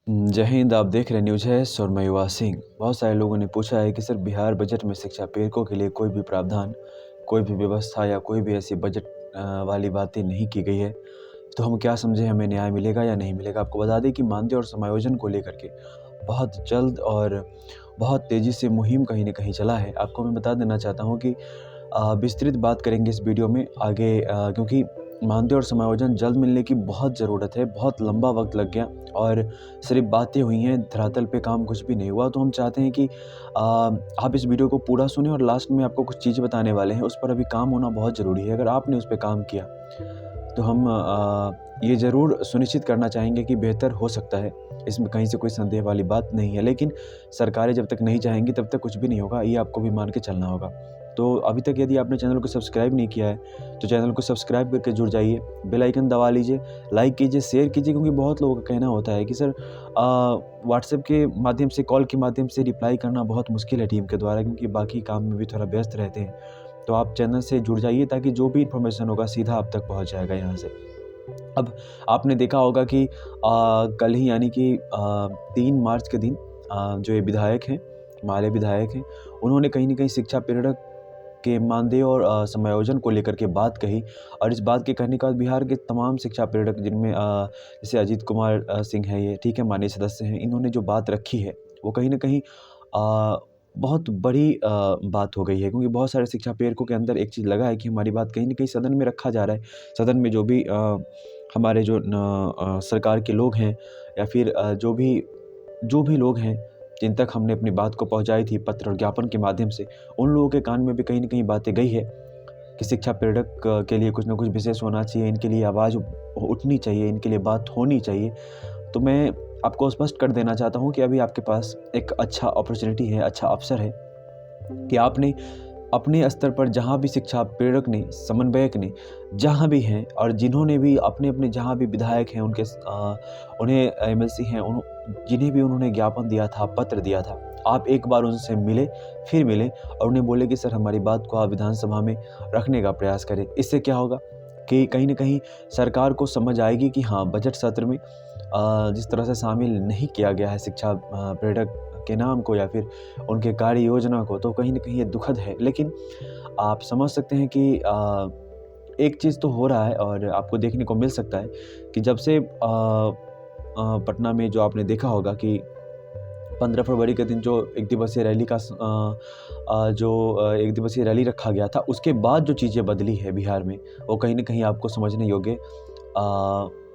जय हिंद। आप देख रहे न्यूज़ है और मैं युवा सिंह। बहुत सारे लोगों ने पूछा है कि सर बिहार बजट में शिक्षा प्रेरकों के लिए कोई भी प्रावधान, कोई भी व्यवस्था या कोई भी ऐसी बजट वाली बातें नहीं की गई है, तो हम क्या समझें, हमें न्याय मिलेगा या नहीं मिलेगा। आपको बता दें कि मानदेय और समायोजन को लेकर के बहुत जल्द और बहुत तेज़ी से मुहिम कहीं न कहीं चला है। आपको मैं बता देना चाहता हूँ कि विस्तृत बात करेंगे इस वीडियो में आगे, क्योंकि मानदेय और समायोजन जल्द मिलने की बहुत ज़रूरत है। बहुत लंबा वक्त लग गया और सिर्फ बातें हुई हैं, धरातल पे काम कुछ भी नहीं हुआ। तो हम चाहते हैं कि आप इस वीडियो को पूरा सुनें और लास्ट में आपको कुछ चीज़ें बताने वाले हैं, उस पर अभी काम होना बहुत ज़रूरी है। अगर आपने उस पे काम किया तो हम ये ज़रूर सुनिश्चित करना चाहेंगे कि बेहतर हो सकता है। इसमें कहीं से कोई संदेह वाली बात नहीं है, लेकिन सरकारें जब तक नहीं चाहेंगी तब तक कुछ भी नहीं होगा, ये आपको भी मान के चलना होगा। तो अभी तक यदि आपने चैनल को सब्सक्राइब नहीं किया है, तो चैनल को सब्सक्राइब करके जुड़ जाइए, बेल आइकन दबा लीजिए, लाइक कीजिए, शेयर कीजिए, क्योंकि बहुत लोगों का कहना होता है कि सर व्हाट्सएप के माध्यम से, कॉल के माध्यम से रिप्लाई करना बहुत मुश्किल है टीम के द्वारा, क्योंकि बाकी काम में भी थोड़ा व्यस्त रहते हैं। तो आप चैनल से जुड़ जाइए ताकि जो भी इन्फॉर्मेशन होगा सीधा आप तक पहुंच जाएगा यहाँ से। अब आपने देखा होगा कि कल ही यानी कि 3 मार्च के दिन जो ये विधायक हैं, हमारे विधायक हैं, उन्होंने कहीं न कहीं शिक्षा प्रेरक के मानदेय और समायोजन को लेकर के बात कही। और इस बात के कहने के बाद बिहार के तमाम शिक्षा प्रेरक, जिनमें जैसे अजीत कुमार सिंह है, ये ठीक है, माननीय सदस्य हैं, इन्होंने जो बात रखी है वो कहीं न कहीं बहुत बड़ी बात हो गई है, क्योंकि बहुत सारे शिक्षा प्रेरकों के अंदर एक चीज़ लगा है कि हमारी बात कहीं न कहीं सदन में रखा जा रहा है। सदन में जो भी हमारे जो सरकार के लोग हैं, या फिर जो भी लोग हैं जिन तक हमने अपनी बात को पहुंचाई थी पत्र और ज्ञापन के माध्यम से, उन लोगों के कान में भी कहीं न कहीं बातें गई है कि शिक्षा प्रेरक के लिए कुछ न कुछ विशेष होना चाहिए, इनके लिए आवाज़ उठनी चाहिए, इनके लिए बात होनी चाहिए। तो मैं आपको स्पष्ट कर देना चाहता हूँ कि अभी आपके पास एक अच्छा अपॉर्च्युनिटी है, अच्छा अवसर है कि आपने अपने स्तर पर जहाँ भी शिक्षा प्रेरक ने, समन्वयक ने, जहाँ भी हैं और जिन्होंने भी अपने-अपने जहाँ भी विधायक हैं, उन्हें एमएलसी हैं, जिन्हें भी उन्होंने ज्ञापन दिया था, पत्र दिया था, आप एक बार उनसे मिले, फिर मिले और उन्हें बोले कि सर हमारी बात को आप विधानसभा में रखने का प्रयास करें। इससे क्या होगा कि कहीं न कहीं सरकार को समझ आएगी कि हाँ, बजट सत्र में जिस तरह से शामिल नहीं किया गया है शिक्षा प्रेरक के नाम को या फिर उनके कार्य योजना को, तो कहीं न कहीं ये दुखद है। लेकिन आप समझ सकते हैं कि एक चीज़ तो हो रहा है और आपको देखने को मिल सकता है कि जब से पटना में जो आपने देखा होगा कि 15 फरवरी के दिन जो एक दिवसीय रैली का एक दिवसीय रैली रखा गया था, उसके बाद जो चीज़ें बदली है बिहार में, वो कहीं न कहीं आपको समझने योग्य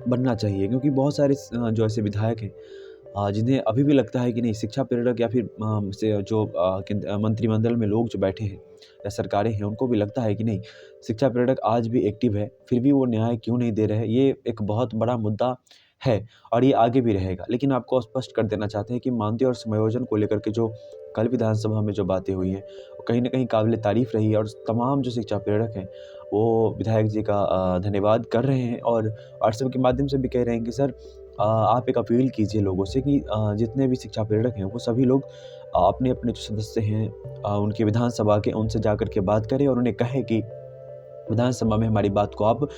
बनना चाहिए, क्योंकि बहुत सारे जो ऐसे विधायक हैं जिन्हें अभी भी लगता है कि नहीं, शिक्षा प्रेरक या फिर से जो मंत्रिमंडल में लोग जो बैठे हैं या सरकारें हैं, उनको भी लगता है कि नहीं, शिक्षा प्रेरक आज भी एक्टिव है, फिर भी वो न्याय क्यों नहीं दे रहे हैं। ये एक बहुत बड़ा मुद्दा है और ये आगे भी रहेगा। लेकिन आपको स्पष्ट कर देना चाहते हैं कि मानदेय और समायोजन को लेकर के जो कल विधानसभा में जो बातें हुई हैं, वो कहीं न कहीं काबिल तारीफ़ रही है और तमाम जो शिक्षा प्रेरक हैं, वो विधायक जी का धन्यवाद कर रहे हैं और व्हाट्सएप के माध्यम से भी कह रहे हैं कि सर आप एक अपील कीजिए लोगों से कि जितने भी शिक्षा प्रेरक हैं, वो सभी लोग अपने-अपने जो सदस्य हैं उनके विधानसभा के, उनसे जाकर के बात करें और उन्हें कहें कि विधानसभा में हमारी बात को आप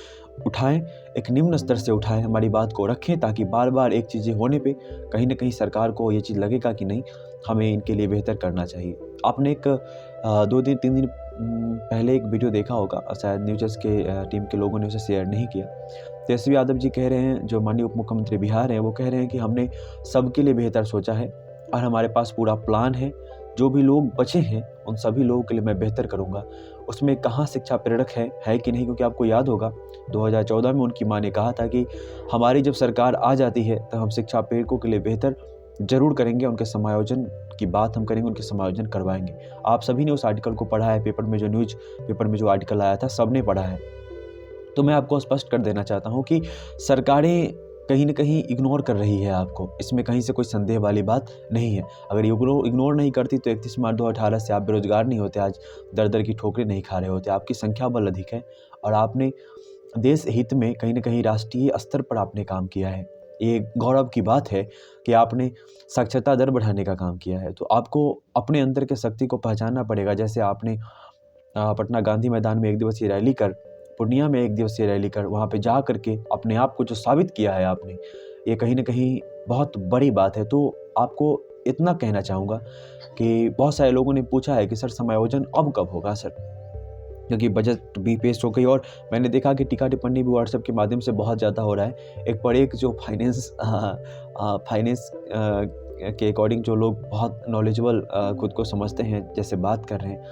उठाएँ, एक निम्न स्तर से उठाएँ, हमारी बात को रखें, ताकि बार-बार एक चीज़ें होने पे कहीं न कहीं सरकार को ये चीज़ लगेगा कि नहीं, हमें इनके लिए बेहतर करना चाहिए। आपने एक 2 दिन 3 दिन पहले एक वीडियो देखा होगा, शायद न्यूज़ के टीम के लोगों ने उसे शेयर नहीं किया। तेजस्वी यादव जी कह रहे हैं, जो माननीय उप मुख्यमंत्री बिहार हैं, वो कह रहे हैं कि हमने सबके लिए बेहतर सोचा है और हमारे पास पूरा प्लान है। जो भी लोग बचे हैं, उन सभी लोगों के लिए मैं बेहतर करूँगा। उसमें कहाँ शिक्षा प्रेरक है कि नहीं, क्योंकि आपको याद होगा 2014 में उनकी माँ ने कहा था कि हमारी जब सरकार आ जाती है तो हम शिक्षा प्रेरकों के लिए बेहतर ज़रूर करेंगे, उनके समायोजन की बात हम करेंगे, उनके समायोजन करवाएँगे। आप सभी ने उस आर्टिकल को पढ़ा है, न्यूज़ पेपर में जो आर्टिकल आया था, सबने पढ़ा है। तो मैं आपको स्पष्ट कर देना चाहता हूँ कि सरकारें कहीं न कहीं इग्नोर कर रही है आपको, इसमें कहीं से कोई संदेह वाली बात नहीं है। अगर इग्नोर नहीं करती तो 31 मार्च 2018 से आप बेरोज़गार नहीं होते, आज दर-दर की ठोकरें नहीं खा रहे होते। आपकी संख्या बल अधिक है और आपने देश हित में कहीं न कहीं राष्ट्रीय स्तर पर आपने काम किया है। ये गौरव की बात है कि आपने साक्षरता दर बढ़ाने का काम किया है। तो आपको अपने अंदर के शक्ति को पहचानना पड़ेगा। जैसे आपने पटना गांधी मैदान में एक दिवसीय रैली कर, पूर्णिया में एक दिवसीय रैली कर, वहाँ पे जा कर के अपने आप को जो साबित किया है आपने, ये कहीं न कहीं बहुत बड़ी बात है। तो आपको इतना कहना चाहूँगा कि बहुत सारे लोगों ने पूछा है कि सर समायोजन अब कब होगा सर? क्योंकि बजट भी पेश हो गई और मैंने देखा कि टीका-टिप्पणी भी व्हाट्सएप के माध्यम से बहुत ज़्यादा हो रहा है। एक पर एक जो फाइनेंस के अकॉर्डिंग जो लोग बहुत नॉलेजेबल खुद को समझते हैं, जैसे बात कर रहे हैं,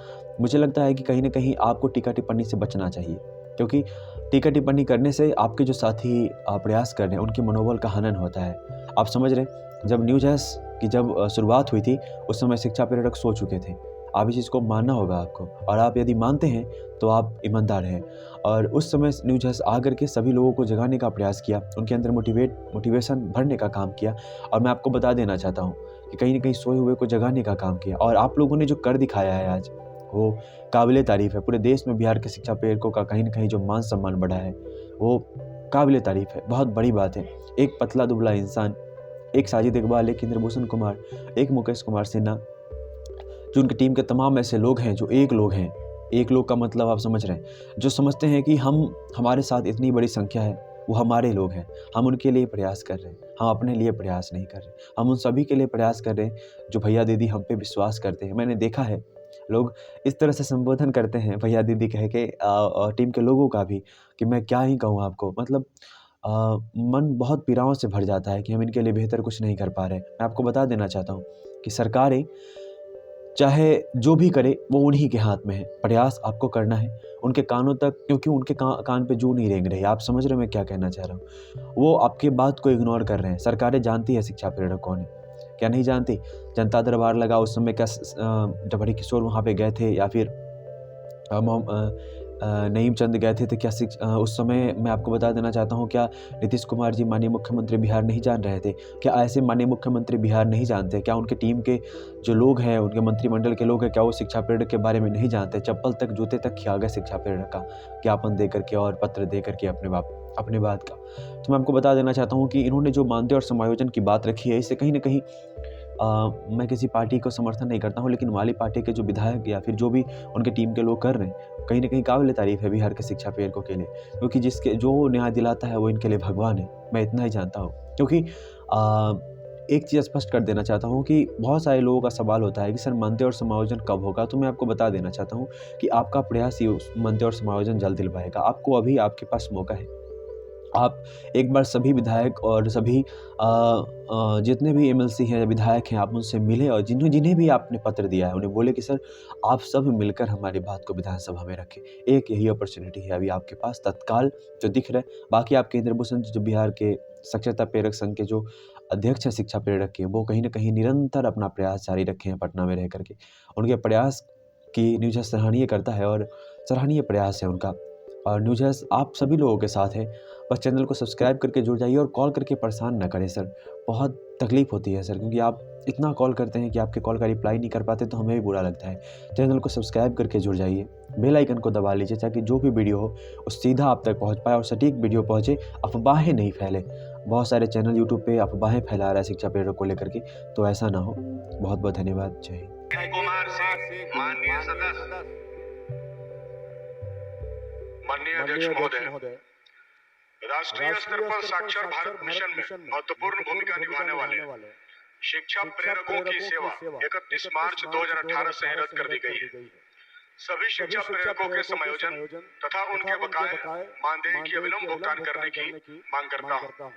मुझे लगता है कि कहीं न कहीं आपको टीका-टिप्पणी से बचना चाहिए। क्योंकि टीका-टिप्पणी करने से आपके जो साथी प्रयास कर रहे हैं, उनके मनोबल का हनन होता है। आप समझ रहे हैं, जब न्यू जैस की जब शुरुआत हुई थी, उस समय शिक्षा प्रेरक सो चुके थे। आप इस चीज़ को मानना होगा आपको, और आप यदि मानते हैं तो आप ईमानदार हैं। और उस समय न्यू जैस आकर के सभी लोगों को जगाने का प्रयास किया, उनके अंदर मोटिवेशन भरने का काम किया। और मैं आपको बता देना चाहता हूँ कि कहीं न कहीं सोए हुए को जगाने का काम किया। और आप लोगों ने जो कर दिखाया है आज, वो काबिले तारीफ़ है। पूरे देश में बिहार के शिक्षा प्रेरकों का कहीं न कहीं जो मान-सम्मान बढ़ा है, वो काबिले तारीफ़ है। बहुत बड़ी बात है। एक पतला-दुबला इंसान, एक साजिद इकबाल, एक इंद्रभूषण कुमार, एक मुकेश कुमार सिन्हा, जो उनकी टीम के तमाम ऐसे लोग हैं जो एक लोग हैं। एक लोग का मतलब आप समझ रहे हैं, जो समझते हैं कि हमारे साथ इतनी बड़ी संख्या है, वो हमारे लोग हैं। हम उनके लिए प्रयास कर रहे हैं, हम अपने लिए प्रयास नहीं कर रहे। हम उन सभी के लिए प्रयास कर रहे हैं जो भैया-दीदी हम पे विश्वास करते हैं। मैंने देखा है, लोग इस तरह से संबोधन करते हैं भैया-दीदी कह के टीम के लोगों का भी, कि मैं क्या ही कहूँ आपको। मतलब अ, मन बहुत पीड़ाओं से भर जाता है कि हम इनके लिए बेहतर कुछ नहीं कर पा रहे हैं। मैं आपको बता देना चाहता हूँ कि सरकारें चाहे जो भी करे, वो उन्हीं के हाथ में है। प्रयास आपको करना है उनके कानों तक, क्योंकि उनके कान पे जूं नहीं रेंग रही। आप समझ रहे हो मैं क्या कहना चाह रहा हूँ? वो आपकी बात को इग्नोर कर रहे हैं। सरकारें जानती है शिक्षा प्रेरक कौन है, क्या नहीं जानती? जनता दरबार लगा उस समय, क्या डबरी किशोर वहाँ पे गए थे, या फिर नईम चंद गए थे? तो क्या उस समय मैं आपको बता देना चाहता हूँ, क्या नीतीश कुमार जी माननीय मुख्यमंत्री बिहार नहीं जान रहे थे? क्या ऐसे माननीय मुख्यमंत्री बिहार नहीं जानते? क्या उनके टीम के जो लोग हैं, उनके मंत्रिमंडल के लोग हैं, क्या वो शिक्षा प्रेरक के बारे में नहीं जानते? चप्पल तक, जूते तक खिया गए शिक्षा प्रेरक का ज्ञापन दे करके और पत्र दे करके अपने बात का। तो मैं आपको बता देना चाहता हूँ कि इन्होंने जो मानदेय और समायोजन की बात रखी है, इससे कहीं न कहीं मैं किसी पार्टी को समर्थन नहीं करता हूँ, लेकिन वाली पार्टी के जो विधायक या फिर जो भी उनके टीम के लोग कर रहे हैं, कहीं न कहीं काबिल तारीफ़ है बिहार के शिक्षा प्रेरकों के लिए। क्योंकि जिसके जो न्याय दिलाता है, वो इनके लिए भगवान है। मैं इतना ही जानता हूँ। क्योंकि एक चीज़ स्पष्ट कर देना चाहता हूँ कि बहुत सारे लोगों का सवाल होता है कि सर मानदेय और समायोजन कब होगा? तो मैं आपको बता देना चाहता हूँ कि आपका प्रयास ही उस मानदेय और समायोजन जल्द दिलवाएगा। आपको अभी आपके पास मौका है। आप एक बार सभी विधायक और सभी जितने भी एमएलसी हैं, विधायक हैं, आप उनसे मिलें और जिन्हें जिन्हें भी आपने पत्र दिया है, उन्हें बोले कि सर आप सब मिलकर हमारी बात को विधानसभा में रखें। एक यही अपॉर्च्युनिटी है अभी आपके पास तत्काल जो दिख रहा है। बाकी आपके इंद्रभूषण जो बिहार के साक्षरता प्रेरक संघ के जो अध्यक्ष हैं शिक्षा प्रेरक के, वो कहीं न कहीं निरंतर अपना प्रयास जारी रखे हैं पटना में रह कर के। उनके प्रयास की न्यूज़ सराहनीय करता है और सराहनीय प्रयास है उनका। और न्यूज़ आप सभी लोगों के साथ है। बस चैनल को सब्सक्राइब करके जुड़ जाइए और कॉल करके परेशान ना करें सर। बहुत तकलीफ़ होती है सर, क्योंकि आप इतना कॉल करते हैं कि आपके कॉल का रिप्लाई नहीं कर पाते, तो हमें भी बुरा लगता है। चैनल को सब्सक्राइब करके जुड़ जाइए, बेल आइकन को दबा लीजिए ताकि जो भी वीडियो हो वो सीधा आप तक पहुँच पाए और सटीक वीडियो पहुँचे, अफ़वाहें नहीं फैलें। बहुत सारे चैनल यूट्यूब पे अफ़वाहें फैला रहा है शिक्षा प्रेरक को लेकर के, तो ऐसा ना हो। बहुत-बहुत धन्यवाद। जय हिंद। कुमार सिंह माननीय सदस्य, माननीय अध्यक्ष महोदय, राष्ट्रीय स्तर पर साक्षर भारत मिशन में महत्वपूर्ण भूमिका निभाने वाले शिक्षा प्रेरकों की सेवा 31 मार्च 2018 से रद्द कर दी गई है। सभी शिक्षा प्रेरकों के समायोजन तथा उनके बकाये मानदेय की अविलंब भुगतान करने की मांग करता हूँ।